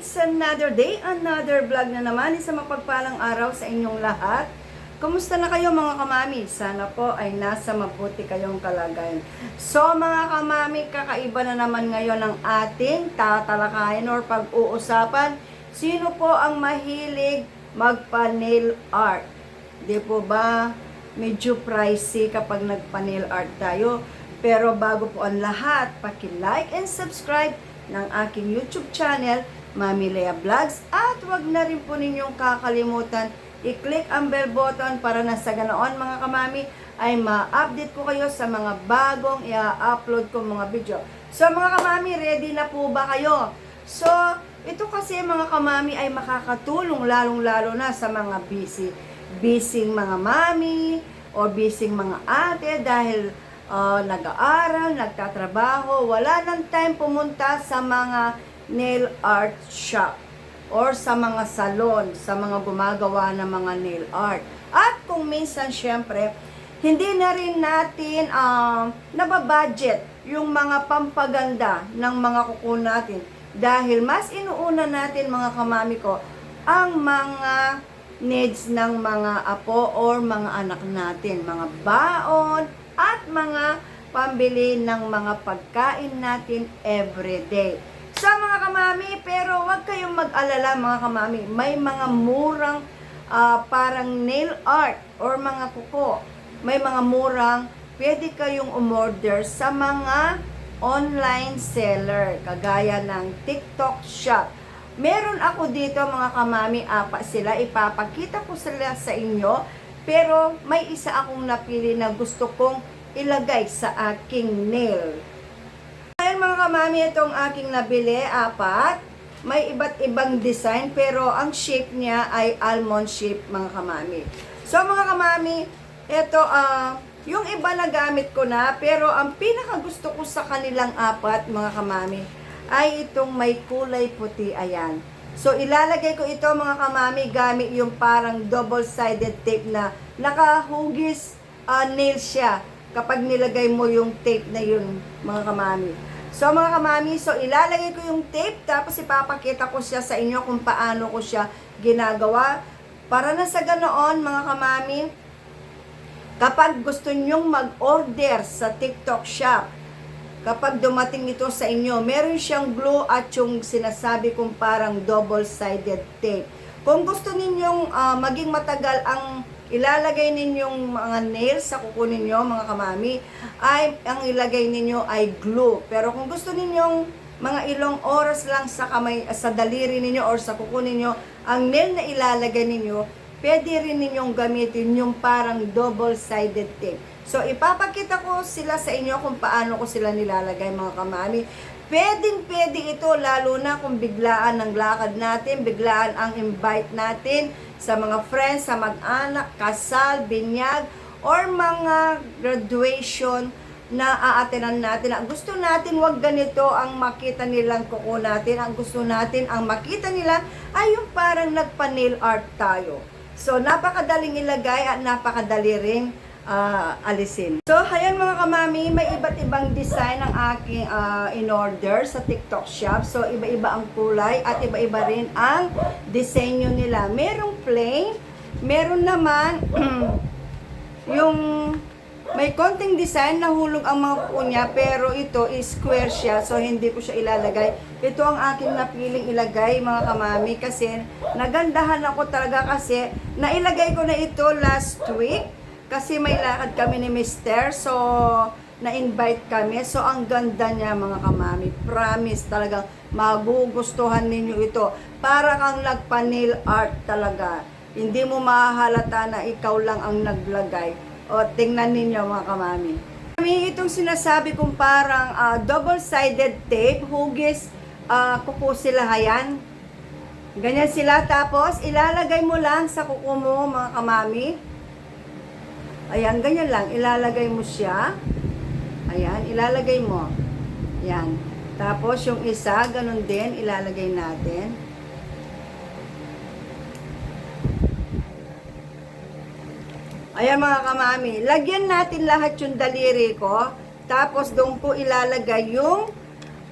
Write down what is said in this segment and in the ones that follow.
It's another day, another vlog na naman. Isang mapagpalang araw sa inyong lahat. Kumusta na kayo mga kamami? Sana po ay nasa mabuti kayong kalagayan. So mga kamami, kakaiba na naman ngayon ang ating tatalakayin or pag-uusapan. Sino po ang mahilig magpa-nail art? Di po ba medyo pricey kapag nagpa-nail art tayo? Pero bago po ang lahat, paki-like and subscribe ng aking YouTube channel, Mami Lea Vlogs, at wag na rin po ninyong kakalimutan i-click ang bell button para na sa ganoon mga kamami ay ma-update ko kayo sa mga bagong i-upload ko mga video. So mga kamami, ready na po ba kayo? So ito kasi mga kamami ay makakatulong lalong-lalo na sa mga busy mga mami o busy mga ate dahil nag-aaral, nagtatrabaho, wala nang time pumunta sa mga nail art shop or sa mga salon, sa mga gumagawa ng mga nail art. At kung minsan, syempre, hindi na rin natin nababudget yung mga pampaganda ng mga kuko natin dahil mas inuuna natin mga kamami ko ang mga needs ng mga apo or mga anak natin, mga baon, at mga pambili ng mga pagkain natin everyday. So mga kamami, pero huwag kayong mag-alala mga kamami, may mga murang parang nail art or mga kuko. May mga murang pwede kayong umorder sa mga online seller, kagaya ng TikTok shop. Meron ako dito mga kamami, apat sila, ipapakita ko sila sa inyo. Pero may isa akong napili na gusto kong ilagay sa aking nail. Ayan mga kamami, itong aking nabili, apat. May iba't ibang design pero ang shape niya ay almond shape mga kamami. So mga kamami, ito yung iba na gamit ko na pero ang pinaka gusto ko sa kanilang apat mga kamami ay itong may kulay puti, ayan. So, ilalagay ko ito mga kamami gamit yung parang double-sided tape na nakahugis nail siya kapag nilagay mo yung tape na yun mga kamami. So, mga kamami, so ilalagay ko yung tape tapos ipapakita ko siya sa inyo kung paano ko siya ginagawa. Para na sa ganoon mga kamami, kapag gusto nyong mag-order sa TikTok shop, kapag dumating ito sa inyo, meron siyang glue at yung sinasabi kong parang double-sided tape. Kung gusto ninyong maging matagal ang ilalagay ninyong mga nails sa kuko ninyo, mga kamami, ay ang ilagay ninyo ay glue. Pero kung gusto ninyong mga ilong oras lang sa kamay, sa daliri ninyo or sa kuko ninyo, ang nail na ilalagay ninyo, pwede rin ninyong gamitin yung parang double-sided tape. So, ipapakita ko sila sa inyo kung paano ko sila nilalagay mga kamami. Pwedeng-pwede ito, lalo na kung biglaan ang lakad natin, biglaan ang invite natin sa mga friends, sa mag-anak, kasal, binyag, or mga graduation na aatenan natin. Ang gusto natin, wag ganito ang makita nilang kuko natin. Ang gusto natin, ang makita nila ay yung parang nagpa-nail art tayo. So, napakadaling ilagay at napakadali ring alisin. So, ayan mga kamami, may iba't ibang design ang aking in-order sa TikTok shop. So, iba-iba ang kulay at iba-iba rin ang disenyo nila. Merong plain, meron naman yung may konting design na hulog ang mga kuko niya, pero ito is square siya, so hindi ko siya ilalagay. Ito ang aking napiling ilagay mga kamami kasi nagandahan ako talaga kasi nailagay ko na ito last week. Kasi may lakad kami ni Mister, so na-invite kami. So ang ganda niya mga kamami. Promise talagang magugustuhan ninyo ito. Para kang nagpa-nail art talaga. Hindi mo mahahalata na ikaw lang ang naglagay. O tingnan ninyo mga kamami. Itong sinasabi kong parang double-sided tape, hugis, kuko sila, ayan. Ganyan sila. Tapos ilalagay mo lang sa kuko mo mga kamami. Ayan, ganyan lang. Ilalagay mo siya. Ayan, ilalagay mo. Ayan. Tapos, yung isa, ganun din, ilalagay natin. Ayan mga kamami. Lagyan natin lahat yung daliri ko. Tapos, doon ko ilalagay yung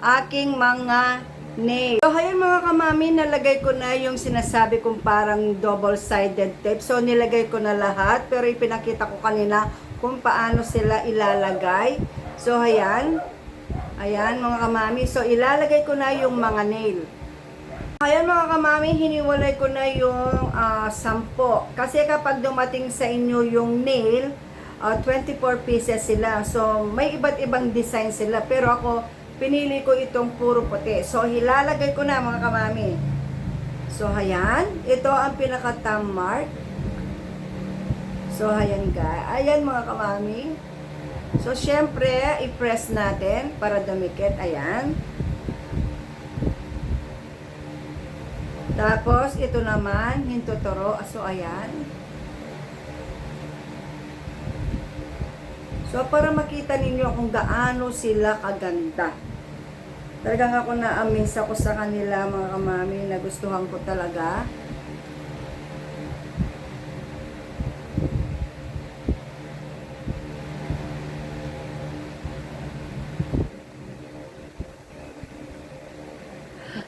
aking mga nail. So, ayun mga kamami, nalagay ko na yung sinasabi kong parang double-sided tape. So, nilagay ko na lahat, pero ipinakita ko kanina kung paano sila ilalagay. So, ayan. Ayan mga kamami. So, ilalagay ko na yung mga nail. Ayan mga kamami, hiniwalay ko na yung 10. Kasi kapag dumating sa inyo yung nail, 24 pieces sila. So, may iba't ibang design sila. Pero ako, pinili ko itong puro puti. So, hilalagay ko na mga kamami. So, ayan. Ito ang pinaka-thumb mark. So, ayan guys. Ayan mga kamami. So, syempre, i-press natin para dumikit. Ayan. Tapos, ito naman, hintuturo. So, ayan. So, para makita ninyo kung gaano sila kaganda. Talagang ako na-amaze ako sa kanila, mga kamami. Nagustuhan ko talaga.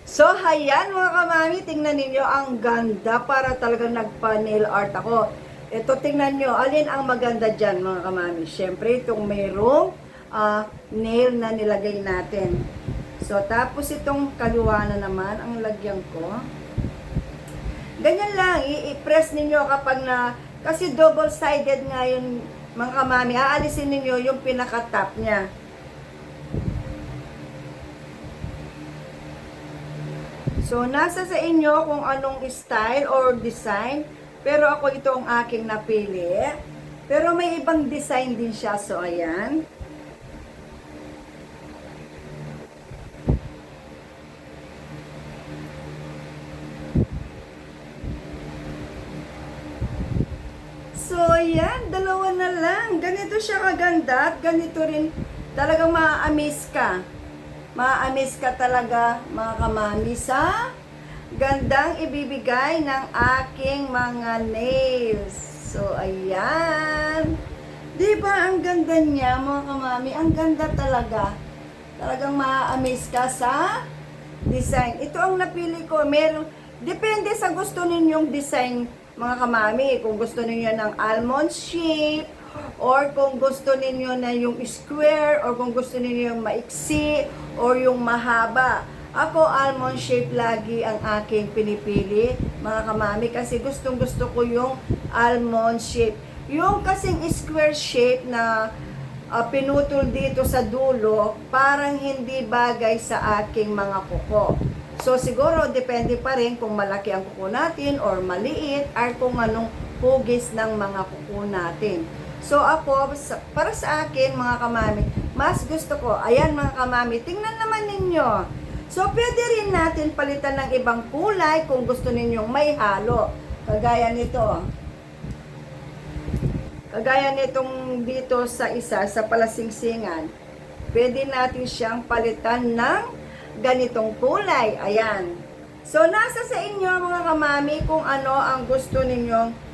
So, hayan mga kamami, tingnan ninyo, ang ganda, para talagang nagpa-nail art ako. Ito, tingnan nyo, alin ang maganda dyan mga kamami? Siyempre, itong mayroong nail na nilagay natin. So, tapos itong kaliwa na naman, ang lagyan ko. Ganyan lang, i-press ninyo kapag na, kasi double-sided nga yun mga kamami, aalisin ninyo yung pinaka-top niya. So, nasa sa inyo kung anong style or design. Pero ako ito ang aking napili. Pero may ibang design din siya. So, ayan. So, ayan. Dalawa na lang. Ganito siya kaganda. At ganito rin. Talagang ma-amaze ka. Ma-amaze ka talaga mga kamami sa gandang ibibigay ng aking mga nails. So, ayan. Diba ang ganda niya mga kamami? Ang ganda talaga. Talagang ma-amaze ka sa design. Ito ang napili ko. Depende sa gusto ninyong design mga kamami. Kung gusto ninyo ng almond shape, or kung gusto ninyo na yung square, or kung gusto ninyo yung maiksi, or yung mahaba. Ako, almond shape lagi ang aking pinipili, mga kamami, kasi gustong gusto ko yung almond shape. Yung kasing square shape na pinutol dito sa dulo, parang hindi bagay sa aking mga kuko. So, siguro, depende pa rin kung malaki ang kuko natin, or maliit, or kung anong hugis ng mga kuko natin. So ako, para sa akin mga kamami, mas gusto ko, ayan mga kamami, tingnan naman ninyo. So pwede rin natin palitan ng ibang kulay kung gusto ninyong may halo. Kagaya nito. Kagaya nitong dito sa isa, sa palasingsingan. Pwede natin siyang palitan ng ganitong kulay. Ayan. So nasa sa inyo mga kamami kung ano ang gusto ninyong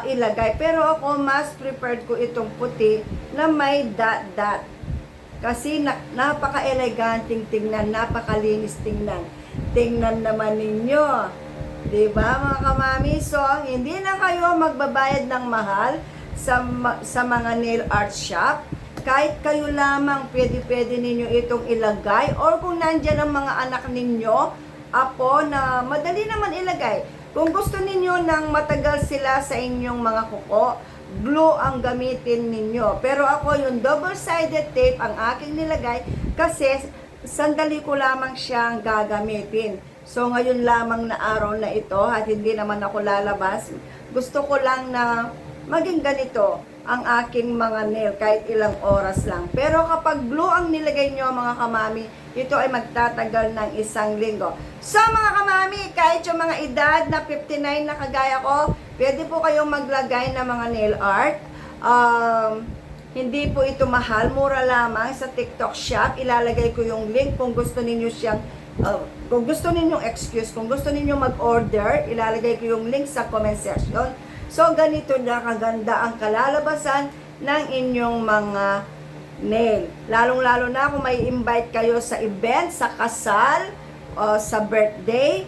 ilagay. Pero ako, mas preferred ko itong puti na may dot-dot. Kasi napaka-eleganting tingnan, napakalinis tingnan. Tingnan naman ninyo. Diba mga kamami? So, hindi na kayo magbabayad ng mahal sa mga nail art shop. Kahit kayo lamang, pwede ninyo itong ilagay. Or kung nandyan ang mga anak ninyo, apo na madali naman ilagay. Kung gusto ninyo nang matagal sila sa inyong mga kuko, glue ang gamitin ninyo. Pero ako yung double-sided tape ang aking nilagay kasi sandali ko lamang siyang gagamitin. So ngayon lamang na araw na ito at hindi naman ako lalabas. Gusto ko lang na maging ganito ang aking mga nail kahit ilang oras lang. Pero kapag glue ang nilagay nyo mga kamami, ito ay magtatagal ng 1 linggo. So mga kamami, kahit yung mga edad na 59 na kagaya ko, pwede po kayong maglagay ng mga nail art. Hindi po ito mahal, mura lamang sa TikTok shop. Ilalagay ko yung link kung gusto ninyo siyang kung gusto ninyong kung gusto ninyong mag-order, ilalagay ko yung link sa comment section. So, ganito na kaganda ang kalalabasan ng inyong mga nail. Lalong-lalo na kung may invite kayo sa event, sa kasal, o sa birthday,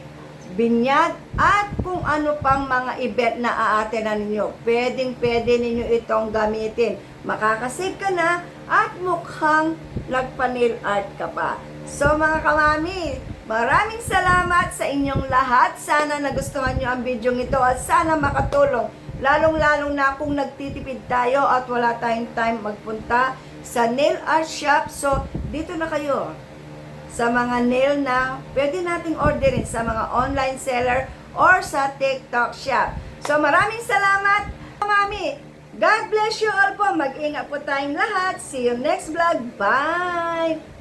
binyag, at kung ano pang mga event na aatenan ninyo. Pwede ninyo itong gamitin. Makakasave ka na at mukhang nagpa-nail art ka pa. So mga kamami, maraming salamat sa inyong lahat. Sana nagustuhan nyo ang video ito at sana makatulong. Lalong-lalong na kung nagtitipid tayo at wala tayong time magpunta sa nail art shop. So, dito na kayo sa mga nail na pwede nating orderin sa mga online seller or sa TikTok shop. So, maraming salamat, Mami. God bless you all po. Mag-ingat po tayong lahat. See you next vlog. Bye!